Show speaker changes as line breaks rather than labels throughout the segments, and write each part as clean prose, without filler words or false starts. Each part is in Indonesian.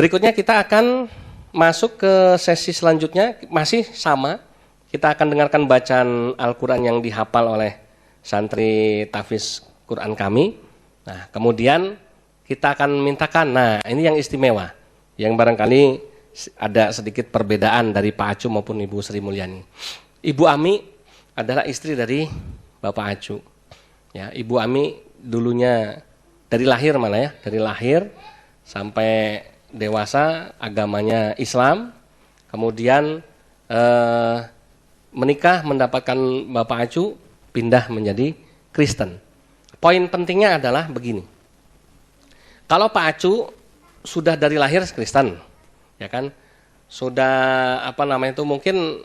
Berikutnya kita akan masuk ke sesi selanjutnya, masih sama. Kita akan dengarkan bacaan Al-Quran yang dihafal oleh santri tahfiz Quran kami. Nah, kemudian kita akan mintakan, nah ini yang istimewa, yang barangkali ada sedikit perbedaan dari Pak Acu maupun Ibu Sri Mulyani. Ibu Ami adalah istri dari Bapak Acu. Ya, Ibu Ami dulunya dari lahir malah ya, dari lahir sampai dewasa agamanya Islam, kemudian menikah mendapatkan Bapak Acu, pindah menjadi Kristen. Poin pentingnya adalah begini, kalau Pak Acu sudah dari lahir Kristen, ya kan, sudah mungkin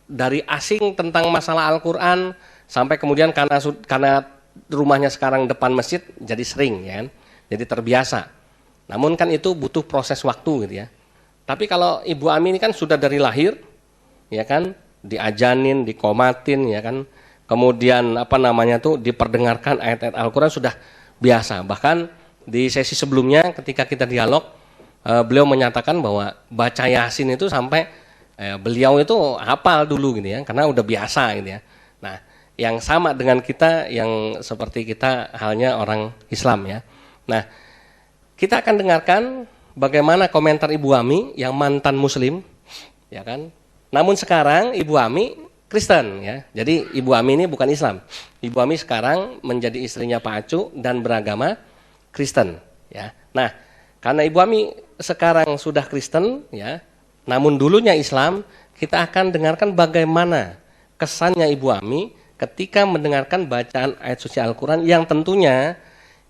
dari asing tentang masalah Al-Quran sampai kemudian karena rumahnya sekarang depan masjid jadi sering, ya kan, jadi terbiasa. Namun kan itu butuh proses waktu gitu ya. Tapi kalau Ibu Ami ini kan sudah dari lahir, ya kan, diajanin, dikomatin, ya kan, kemudian diperdengarkan ayat-ayat Al-Quran sudah biasa. Bahkan di sesi sebelumnya ketika kita dialog, beliau menyatakan bahwa baca Yasin itu sampai beliau itu hafal dulu gitu ya, karena udah biasa gitu ya. Nah, yang sama dengan kita, yang seperti kita halnya orang Islam ya. Nah, kita akan dengarkan bagaimana komentar Ibu Ami yang mantan Muslim, ya kan. Namun sekarang Ibu Ami Kristen ya. Jadi Ibu Ami ini bukan Islam. Ibu Ami sekarang menjadi istrinya Pak Acu dan beragama Kristen ya. Nah, karena Ibu Ami sekarang sudah Kristen ya, namun dulunya Islam, kita akan dengarkan bagaimana kesannya Ibu Ami ketika mendengarkan bacaan ayat suci Al-Quran yang tentunya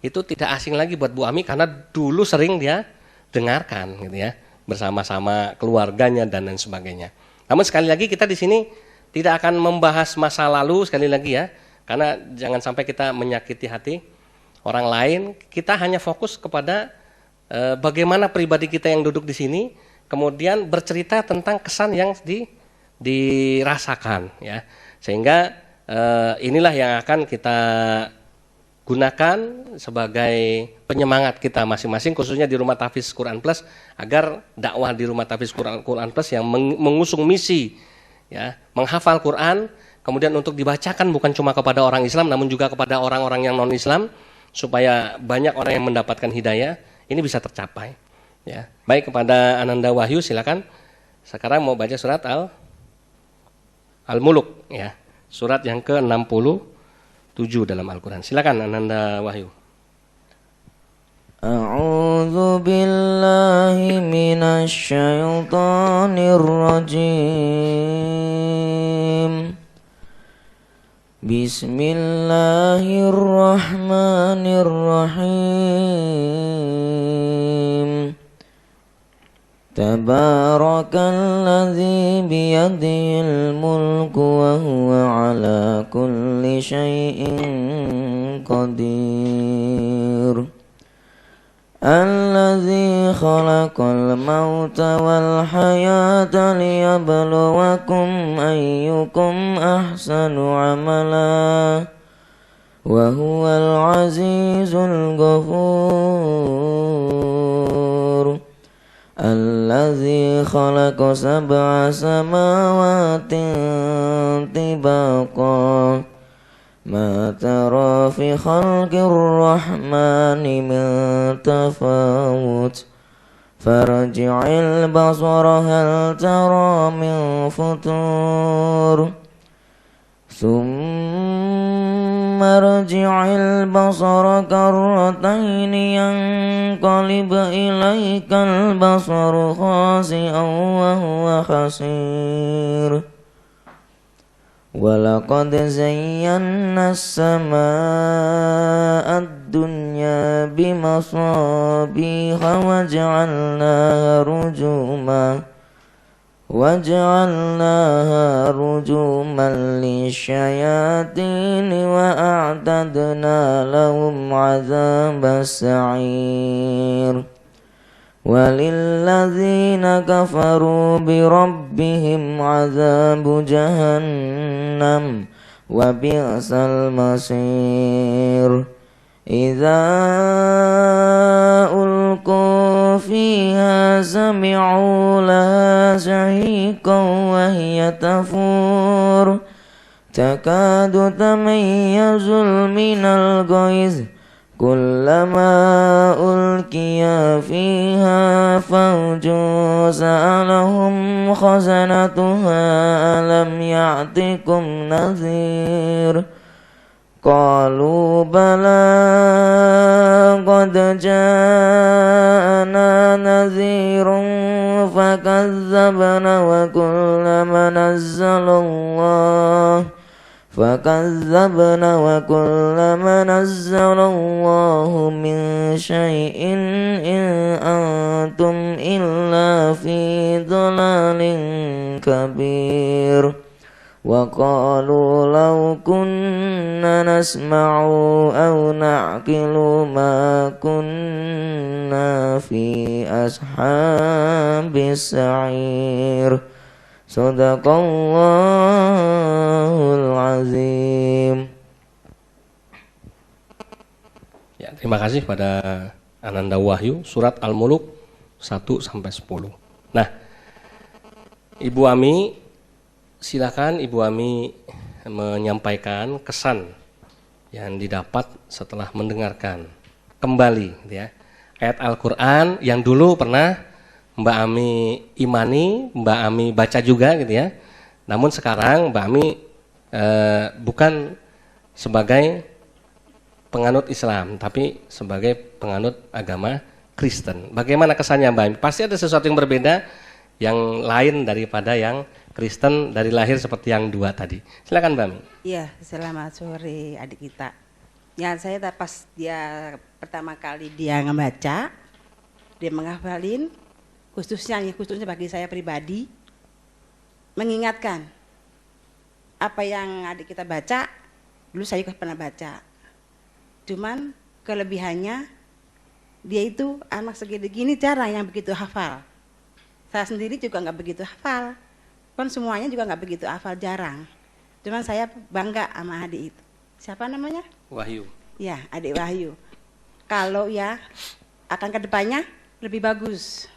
itu tidak asing lagi buat Bu Ami karena dulu sering dia dengarkan gitu ya, bersama-sama keluarganya dan lain sebagainya. Namun sekali lagi kita di sini tidak akan membahas masa lalu sekali lagi ya, karena jangan sampai kita menyakiti hati orang lain. Kita hanya fokus kepada bagaimana pribadi kita yang duduk di sini, kemudian bercerita tentang kesan yang dirasakan ya. Sehingga inilah yang akan kita gunakan sebagai penyemangat kita masing-masing, khususnya di Rumah Tahfiz Quran Plus, agar dakwah di Rumah Tahfiz Quran Plus yang mengusung misi ya, menghafal Quran, kemudian untuk dibacakan bukan cuma kepada orang Islam namun juga kepada orang-orang yang non-Islam, supaya banyak orang yang mendapatkan hidayah, ini bisa tercapai ya. Baik, kepada Ananda Wahyu silakan. Sekarang mau baca surat Al-Muluk ya, surat yang ke-67 dalam Al-Quran. Silakan Ananda Wahyu.
A'udzu billahi minasy syaithanir rajim. Bismillahirrahmanirrahim. Tabarakalladzi biyadihil mulku wa huwa ala kulli syai'in qadir. Alladzi khalaqal mauta wal hayata liyabluwakum ayyukum ahsanu amala wa huwal azizul ghafur. Alladzi khalaqa sab'a samawatin tibaqa ma tara fi khalqir rahmani min tafawut farji'il basara hal tara min futur thumma rji'il basara karrataini yanqalib ilaikal basaru khasi'an wa huwa khasir. Walaqad zayyana as-samaa'a ad-dunya bimasabiha waja'alnaha rujuman lisyayatin wa a'tadna lahum 'adzabas sa'ir. Walilladzina kafaru birabbihim 'adzabu jahannam wa bi'sal masir. إذا ألقوا فيها سمعوا لها شهيقا وهي تفور تكاد تميز من الغيظ كلما ألقي فيها فوج سألهم خزنتها ألم يأتكم نذير قالوا بلى قد جاءنا نذير فكذبنا وكلما نزل الله من شيء إن أنتم إلا في ضلال كبير وقالوا لو كنا نسمع أو نعقل ما كنا في أصحاب السعير Sadaqallahul azim.
Ya, terima kasih pada Ananda Wahyu, surat Al-Muluk 1-10. Nah, Ibu Ami, silakan Ibu Ami menyampaikan kesan yang didapat setelah mendengarkan kembali gitu ya, ayat Al-Quran yang dulu pernah Mbak Ami imani, Mbak Ami baca juga gitu ya. Namun sekarang Mbak Ami bukan sebagai penganut Islam, tapi sebagai penganut agama Kristen. Bagaimana kesannya Mbak Ami? Pasti ada sesuatu yang berbeda, yang lain daripada yang Kristen dari lahir seperti yang dua tadi. Silakan Mbak Ami.
Iya, selamat sore adik kita. Ya, saya pas dia pertama kali dia ngebaca, dia menghafalin, khususnya bagi saya pribadi, mengingatkan apa yang adik kita baca, dulu saya juga pernah baca. Cuman kelebihannya dia itu anak segini-gini jarang yang begitu hafal. Saya sendiri juga nggak begitu hafal, kan semuanya juga nggak begitu hafal, jarang. Cuman saya bangga sama adik itu. Siapa namanya?
Wahyu.
Ya, adik Wahyu. Kalau ya akan kedepannya lebih bagus.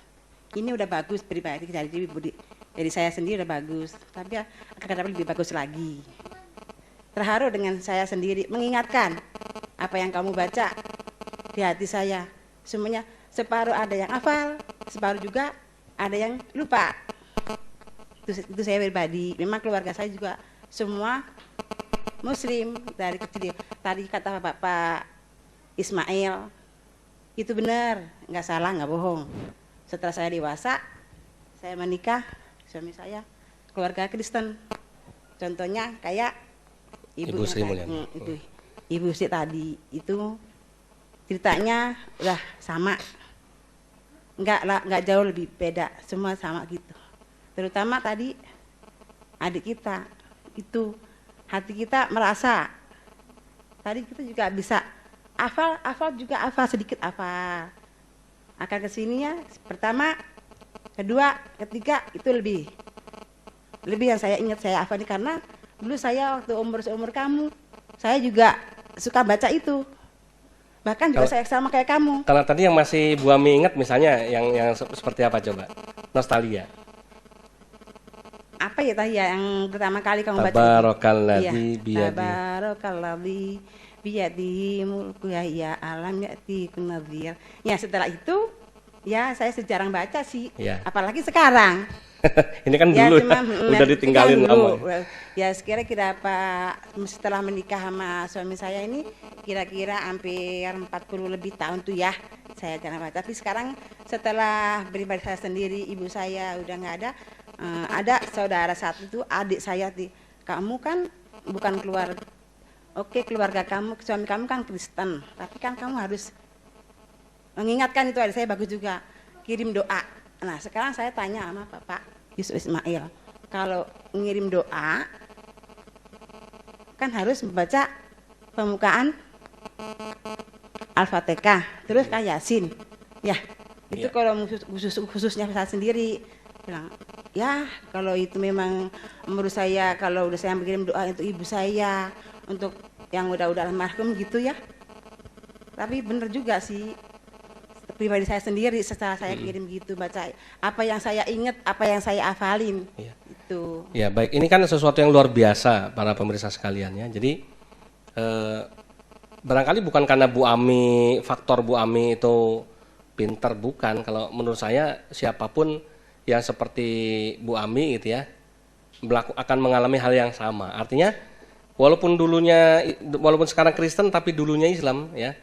Ini udah bagus pribadi dari saya sendiri udah bagus, tapi akan dapat lebih bagus lagi. Terharu dengan saya sendiri mengingatkan apa yang kamu baca di hati saya. Semuanya separuh ada yang hafal, separuh juga ada yang lupa. Itu saya pribadi. Memang keluarga saya juga semua Muslim dari kecil. Tadi kata Bapak Ismail itu benar, nggak salah, nggak bohong. Setelah saya dewasa, saya menikah, suami saya keluarga Kristen. Contohnya kayak
Ibu Sri Mulyani.
Ibu Sri tadi itu ceritanya udah sama, nggak jauh lebih beda, semua sama gitu. Terutama tadi adik kita itu hati kita merasa tadi kita juga bisa hafal juga hafal sedikit hafal. Akan kesininya pertama, kedua, ketiga itu lebih yang saya ingat saya hafal ini karena dulu saya waktu seumur kamu saya juga suka baca itu, bahkan juga saya sama kayak kamu.
Kalau tadi yang masih Bu Ami ingat misalnya yang seperti apa coba? Nostalgia.
Apa ya tadi ya yang pertama kali kamu baca?
Tabarakalladzi biyadihi.
Tabarakalladzi biyadihi mulku ya alam ya'ti kunadzir. Ya setelah itu ya saya sejarang baca sih. Ya. Apalagi sekarang.
Ini kan
ya,
dulu
cuma,
udah ditinggalin lama.
Ya kira-kira setelah menikah sama suami saya ini kira-kira hampir 40 lebih tahun tuh ya saya jarang baca. Tapi sekarang setelah pribadi saya sendiri, ibu saya udah nggak ada saudara satu itu adik saya, kamu kan bukan keluarga kamu, suami kamu kan Kristen, tapi kan kamu harus mengingatkan itu adik saya bagus juga, kirim doa. Nah sekarang saya tanya sama Bapak Yusuf Ismail, kalau ngirim doa kan harus membaca pembukaan Al-Fatihah, terus kan Yasin, ya itu kalau khususnya saya sendiri bilang, ya kalau itu memang menurut saya kalau udah saya mengirim doa untuk ibu saya, untuk yang udah almarhum gitu ya. Tapi bener juga sih, pribadi saya sendiri setelah saya kirim gitu, baca apa yang saya ingat, apa yang saya hafalin.
Iya.
Itu.
Ya baik, ini kan sesuatu yang luar biasa para pemirsa sekalian ya. Jadi barangkali bukan karena Bu Ami, faktor Bu Ami itu pinter, bukan. Kalau menurut saya siapapun yang seperti Bu Ami gitu ya, akan mengalami hal yang sama. Artinya walaupun sekarang Kristen tapi dulunya Islam ya,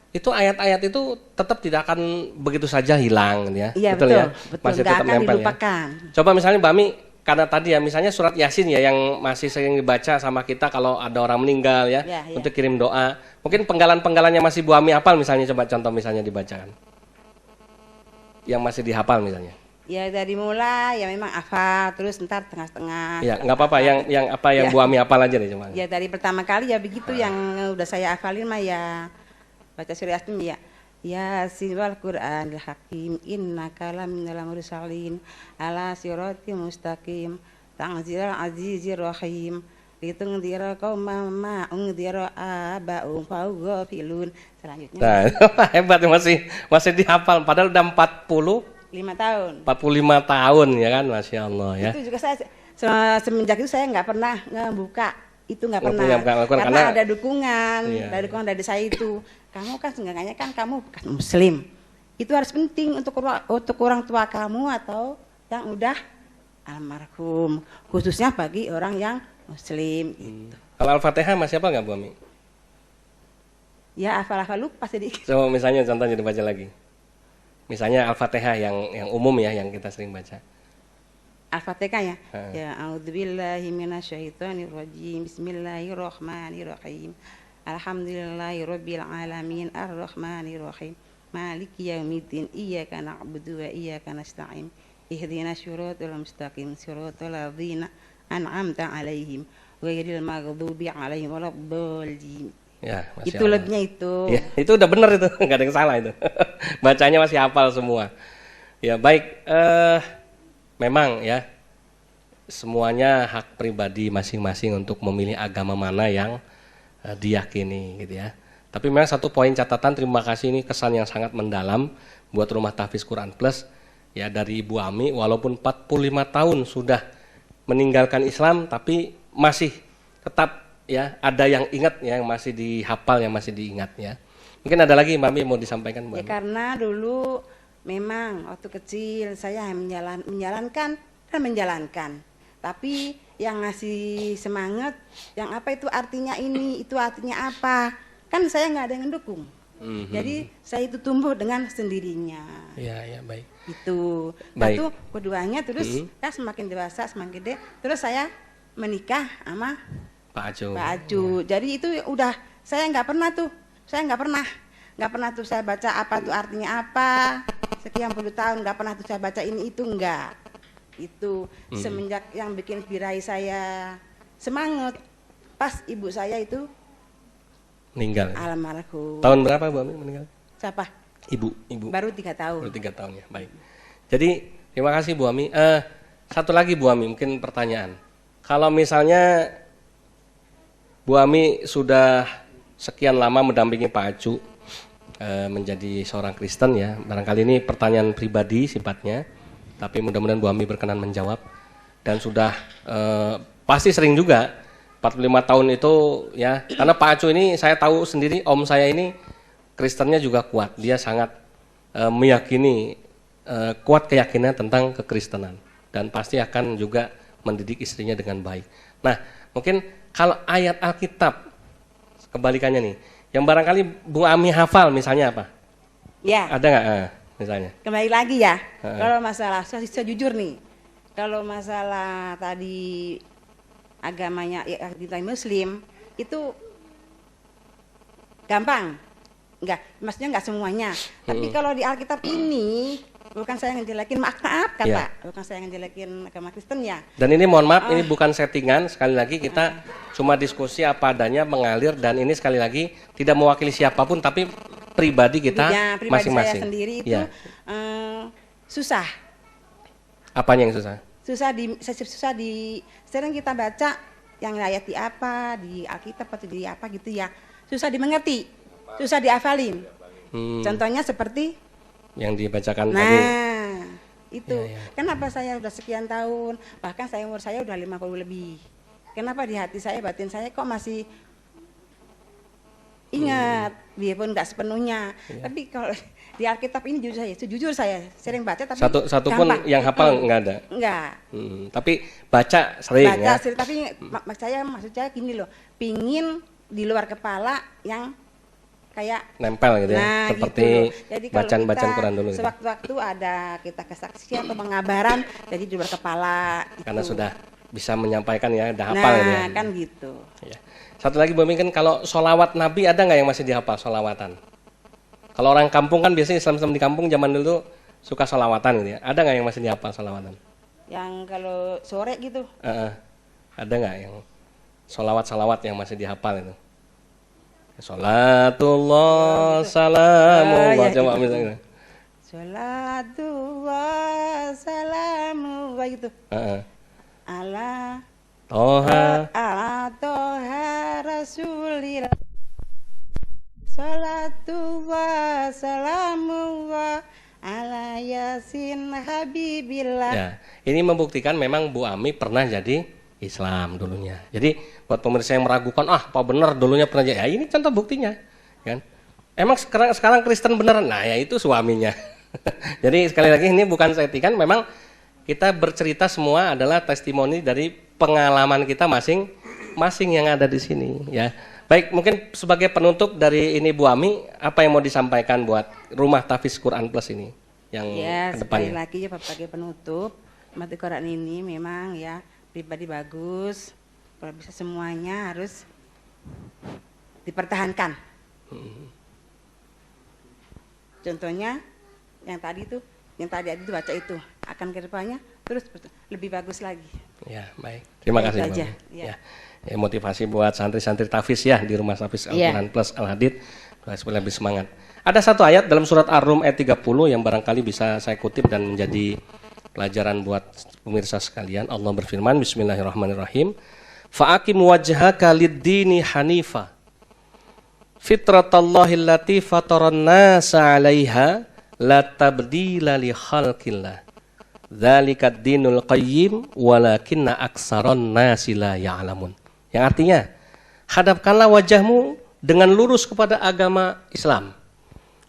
itu ayat-ayat itu tetap tidak akan begitu saja hilang ya.
Iya
betul,
betul,
ya.
betul.
Masih
Nggak
tetap
akan
nempel ya.
dilupakan.
Coba misalnya Mbak Ami, karena tadi ya misalnya surat Yasin ya yang masih sering dibaca sama kita kalau ada orang meninggal ya,
Ya, ya.
untuk kirim doa. Mungkin penggalan-penggalannya masih Bu Ami hafal misalnya, coba contoh misalnya dibacakan. Yang masih dihafal misalnya.
Ya dari mulai ya memang hafal, terus ntar tengah-tengah.
Ya, nggak apa-apa yang
Ya.
Bu Ami hafal aja deh cuma.
Ya dari pertama kali ya begitu yang udah saya hafalin mah ya baca surah Yasin ya. Yasin wal Qur'anil Hakim innaka laminal mursalin ala siratim mustaqim tanzilal azizir rahim litungdira qauman ma ungdira aba'um faghafilun. Selanjutnya
Nah, hebat masih dihafal padahal udah
5 tahun.
45 tahun ya kan, Masya Allah ya.
Itu juga saya semenjak itu saya nggak pernah ngebuka itu, nggak
Nggak
pernah
punya buka Al-Quran
karena
karena-
ada dukungan
Iya,
dari dukungan dari saya itu. Kamu kan seenggaknya kan kamu bukan muslim, itu harus penting untuk orang tua kamu atau yang udah almarhum, khususnya bagi orang yang muslim gitu.
Kalau Al-Fatihah masih apa nggak Bu Ami?
Ya hafal-hafal lupa sedikit.
Coba misalnya contohnya dibaca lagi. Misalnya Al-Fatihah yang umum ya, yang kita sering baca.
Al-Fatihah ya.
Ha.
Ya a'udzubillahi minasyaitonirrajim. Bismillahirrahmanirrahim. Alhamdulillahirabbil alamin arrahmanirrahim. Maliki yaumiddin. Iyyaka na'budu wa iyyaka nasta'in. Ihdinas siratal mustaqim. Siratal ladzina an'amta 'alaihim ghairil maghdubi 'alaihim waladdallin.
Ya, Masya
Itu
Allah.
lebihnya itu.
Ya, itu udah bener itu, nggak ada yang salah itu. Bacanya masih hafal semua. Ya baik, memang ya semuanya hak pribadi masing-masing untuk memilih agama mana yang diyakini gitu ya. Tapi memang satu poin catatan, terima kasih, ini kesan yang sangat mendalam buat Rumah Tahfiz Quran Plus ya, dari Ibu Ami, walaupun 45 tahun sudah meninggalkan Islam tapi masih tetap ya ada yang ingat ya, yang masih dihafal, yang masih diingat ya. Mungkin ada lagi Mbak Ami mau disampaikan Bu
Ya
Ami?
karena dulu memang waktu kecil saya menjalankan dan menjalankan. Tapi yang ngasih semangat, yang apa itu artinya ini, itu artinya apa, kan saya nggak ada yang mendukung.
Mhm.
Jadi saya itu tumbuh dengan sendirinya.
Ya, ya baik.
Itu.
Baik.
Itu keduanya terus ya semakin dewasa, semakin gede, terus saya menikah sama
Pak Ajo.
Pak Aju. Jadi itu udah saya nggak pernah tuh tuh saya baca apa tuh artinya apa, sekian puluh tahun nggak pernah tuh saya baca ini itu enggak. Itu semenjak yang bikin birahi saya semangat pas ibu saya itu
Meninggal.
almarhum.
Tahun berapa Bu Ami meninggal?
Siapa?
Ibu.
Baru 3 tahun.
Baru 3 tahun ya, baik. Jadi terima kasih Bu Ami. Satu lagi Bu Ami, mungkin pertanyaan. Kalau misalnya Bu Ami sudah sekian lama mendampingi Pak Acu menjadi seorang Kristen ya, barangkali ini pertanyaan pribadi sifatnya, tapi mudah-mudahan Bu Ami berkenan menjawab. Dan sudah pasti sering juga 45 tahun itu ya, karena Pak Acu ini saya tahu sendiri, om saya ini Kristennya juga kuat, dia sangat meyakini, kuat keyakinan tentang kekristenan dan pasti akan juga mendidik istrinya dengan baik. Nah, mungkin kalau ayat Alkitab kebalikannya nih, yang barangkali Bu Ami hafal misalnya apa?
Ya,
Ada nggak misalnya?
kembali lagi ya. Kalau masalah saya jujur nih. Kalau masalah tadi agamanya ya, kita Muslim itu gampang. Enggak, maksudnya enggak semuanya. Tapi kalau di Alkitab ini bukan saya ngejelekin, maaf kata,
Ya.
bukan saya ngejelekin agama Kristen ya.
Dan ini mohon maaf, ini bukan settingan, sekali lagi kita cuma diskusi apa adanya, mengalir, dan ini sekali lagi tidak mewakili siapapun, tapi pribadi kita
Ya, pribadi
masing-masing.
saya sendiri itu
Ya.
susah.
Apanya yang susah?
Susah di sering kita baca yang ayat di apa, di Alkitab atau di apa gitu ya. Susah dimengerti. susah dihafalin.
Hmm,
Contohnya seperti,
yang dibacakan tadi.
nah itu.
Iya, iya.
Kenapa saya udah sekian tahun, bahkan umur saya udah 50 lebih. Kenapa di hati saya, batin saya kok masih ingat, biarpun nggak sepenuhnya.
Iya.
Tapi kalau di Alkitab ini jujur saya sering baca tapi
Satu pun
gampang.
yang hafal nggak ada.
Enggak.
Tapi baca sering
Baca
ya.
sering, tapi maksud saya gini loh, pingin di luar kepala yang kayak
Nempel gitu ya.
nah,
Seperti
gitu loh. Jadi kalau
bacaan
kita
Quran dulu gitu.
sewaktu-waktu ada kita kesaksian atau pengabaran jadi di luar kepala
Karena
itu.
sudah bisa menyampaikan ya, udah hafal gitu ya.
Nah, kan gitu.
Ya. Satu lagi Bu Ami, kan kalau sholawat Nabi ada nggak yang masih dihafal sholawatan? Kalau orang kampung kan biasanya Islam di kampung zaman dulu suka sholawatan gitu ya. Ada nggak yang masih dihafal sholawatan?
Yang kalau sore gitu.
Ada nggak yang sholawat yang masih dihafal itu? Sholatullah, salamullah,
ya,
coba
itu.
misalnya.
Sholatu wa salamu wa gitu. Ala
Toha,
ala toha rasulillah. Sholatu wa salamu wa ala yasin habibillah.
ya. Ini membuktikan memang Bu Ami pernah jadi Islam dulunya. Jadi buat pemirsa yang meragukan, apa benar dulunya pernah jadi? Ya ini contoh buktinya, kan? Emang sekarang Kristen beneran? Nah ya itu suaminya. Jadi sekali lagi ini bukan saya etikan, memang kita bercerita semua adalah testimoni dari pengalaman kita masing-masing yang ada di sini. Ya, baik, mungkin sebagai penutup dari ini Bu Ami, apa yang mau disampaikan buat Rumah Tahfiz Quran Plus ini yang
Ya,
kedepannya?
sekali lagi ya sebagai penutup, mati Quran ini memang ya pribadi bagus. Kalau bisa semuanya harus dipertahankan. Contohnya yang tadi itu baca itu akan kedepannya terus lebih bagus lagi.
Ya, baik. Terima
Itu
kasih Bu
aja,
Ami.
ya.
Ya, motivasi buat santri-santri Tahfiz ya di Rumah Tahfiz Al-Quran Plus Al-Hadid supaya lebih semangat. Ada satu ayat dalam surat Ar-Rum ayat 30 yang barangkali bisa saya kutip dan menjadi pelajaran buat pemirsa sekalian. Allah berfirman, Bismillahirrahmanirrahim. Fa'akim wajhaka lid-dini hanifa fitratallahi allati fataran nasa 'alaiha la tabdila li khalqillah. Dzalikad dinul qayyim walakinna aksaron nasi la ya'lamun. Yang artinya, hadapkanlah wajahmu dengan lurus kepada agama Islam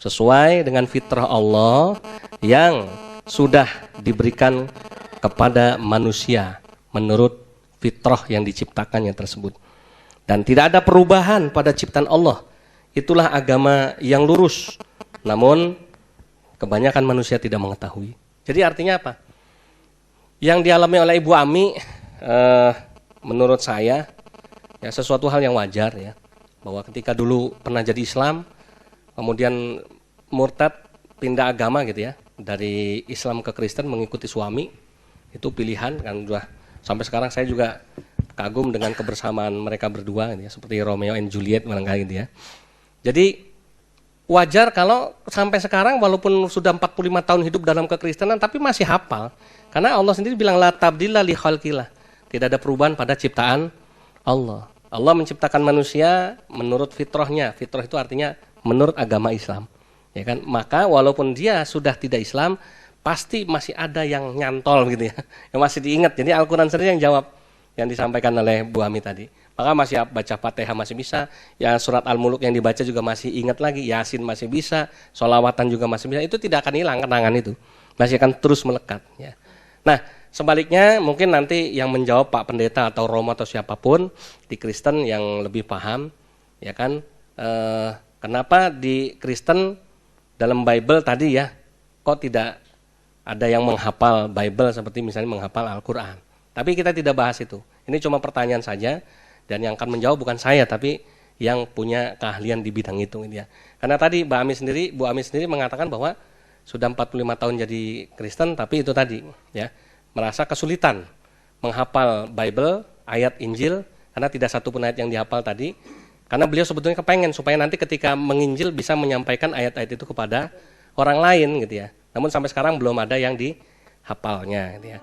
sesuai dengan fitrah Allah yang sudah diberikan kepada manusia menurut fitrah yang diciptakannya tersebut. Dan tidak ada perubahan pada ciptaan Allah. Itulah agama yang lurus. Namun kebanyakan manusia tidak mengetahui. Jadi artinya apa? Yang dialami oleh Ibu Ami menurut saya ya sesuatu hal yang wajar ya. Bahwa ketika dulu pernah jadi Islam, kemudian murtad pindah agama gitu ya. Dari Islam ke Kristen mengikuti suami, itu pilihan kan. Udah sampai sekarang saya juga kagum dengan kebersamaan mereka berdua gitu ya, seperti Romeo and Juliet barangkali gitu ya. Jadi wajar kalau sampai sekarang walaupun sudah 45 tahun hidup dalam kekristenan tapi masih hafal. Karena Allah sendiri bilang la tabdila li khalqillah. Tidak ada perubahan pada ciptaan Allah. Allah menciptakan manusia menurut fitrahnya. Fitrah itu artinya menurut agama Islam. Ya kan? Maka walaupun dia sudah tidak Islam, pasti masih ada yang nyantol gitu ya. Yang masih diingat. Jadi Al-Qur'an sendiri yang jawab yang disampaikan oleh Bu Ami tadi. Maka masih baca Fatihah masih bisa, ya surat Al-Muluk yang dibaca juga masih ingat lagi, Yasin masih bisa, sholawatan juga masih bisa. Itu tidak akan hilang kenangan itu. Masih akan terus melekat ya. Nah, sebaliknya mungkin nanti yang menjawab Pak Pendeta atau Romo atau siapapun di Kristen yang lebih paham, ya kan, kenapa di Kristen dalam Bible tadi ya, kok tidak ada yang menghafal Bible seperti misalnya menghafal Al-Quran. Tapi kita tidak bahas itu. Ini cuma pertanyaan saja, dan yang akan menjawab bukan saya, tapi yang punya keahlian di bidang itu. Gitu ya. Karena tadi Bu Ami sendiri mengatakan bahwa sudah 45 tahun jadi Kristen, tapi itu tadi ya merasa kesulitan menghafal Bible, ayat Injil, karena tidak satu pun ayat yang dihafal tadi. Karena beliau sebetulnya kepengen supaya nanti ketika menginjil bisa menyampaikan ayat-ayat itu kepada orang lain gitu ya. Namun sampai sekarang belum ada yang dihafalnya gitu ya.